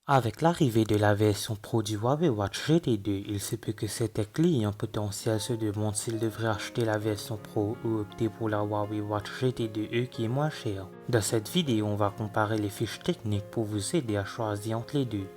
Avec l'arrivée de la version Pro du Huawei Watch GT2, il se peut que certains clients potentiels se demandent s'ils devraient acheter la version Pro ou opter pour la Huawei Watch GT2e qui est moins chère. Dans cette vidéo, on va comparer les fiches techniques pour vous aider à choisir entre les deux.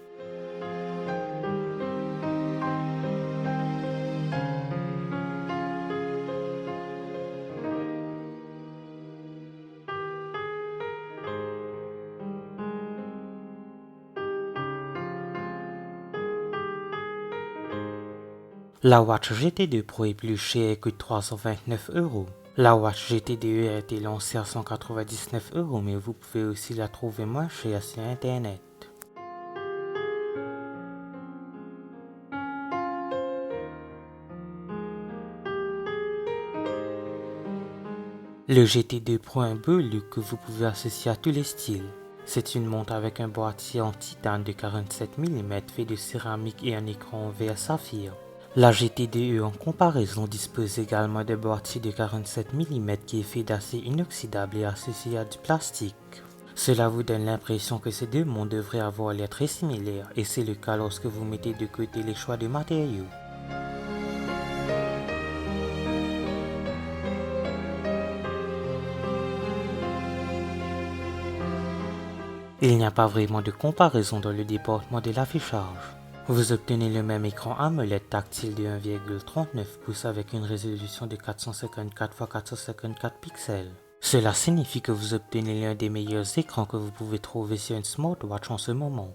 La Watch GT2 Pro est plus chère et coûte 329 €. La Watch GT2e a été lancée à 199 €, mais vous pouvez aussi la trouver moins chère sur internet. Le GT2 Pro a un beau look que vous pouvez associer à tous les styles. C'est une montre avec un boîtier en titane de 47 mm fait de céramique et un écran en verre saphir. La GT2e en comparaison dispose également d'un boîtier de 47 mm qui est fait d'acier inoxydable et associé à du plastique. Cela vous donne l'impression que ces deux montres devraient avoir l'air très similaires, et c'est le cas lorsque vous mettez de côté les choix de matériaux. Il n'y a pas vraiment de comparaison dans le département de l'affichage. Vous obtenez le même écran AMOLED tactile de 1,39 pouces avec une résolution de 454 x 454 pixels. Cela signifie que vous obtenez l'un des meilleurs écrans que vous pouvez trouver sur une smartwatch en ce moment.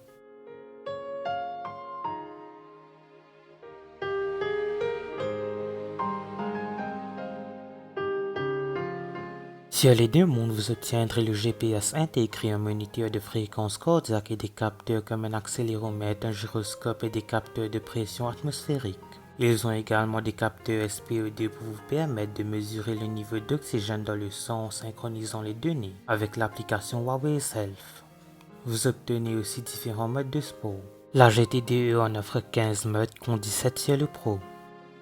Sur les deux montres, vous obtiendrez le GPS intégré, un moniteur de fréquence cardiaque et des capteurs comme un accéléromètre, un gyroscope et des capteurs de pression atmosphérique. Ils ont également des capteurs SPO2 pour vous permettre de mesurer le niveau d'oxygène dans le sang en synchronisant les données avec l'application Huawei Self. Vous obtenez aussi différents modes de sport. La GT2e en offre 15 modes contre 17 sur le Pro.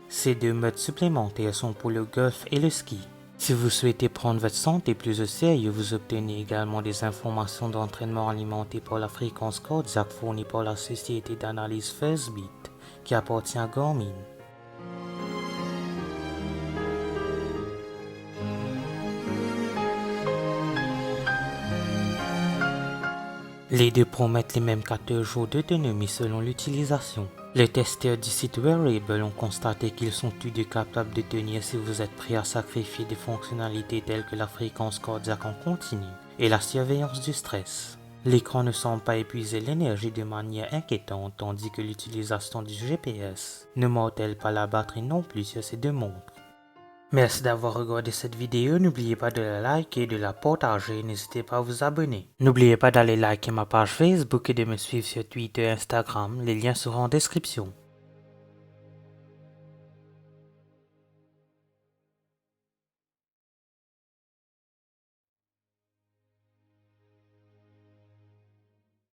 Ces deux modes supplémentaires sont pour le golf et le ski. Si vous souhaitez prendre votre santé plus au sérieux, vous obtenez également des informations d'entraînement alimentées par la fréquence cardiaque fournie par la société d'analyse Firstbeat, qui appartient à Garmin. Les deux promettent les mêmes 14 jours d'autonomie selon l'utilisation. Les testeurs du site Wearable ont constaté qu'ils sont tous deux capables de tenir si vous êtes prêt à sacrifier des fonctionnalités telles que la fréquence cardiaque en continu et la surveillance du stress. L'écran ne semble pas épuiser l'énergie de manière inquiétante, tandis que l'utilisation du GPS ne mortelle pas la batterie non plus sur ces deux montres. Merci d'avoir regardé cette vidéo, n'oubliez pas de la liker et de la partager, n'hésitez pas à vous abonner. N'oubliez pas d'aller liker ma page Facebook et de me suivre sur Twitter et Instagram, les liens seront en description.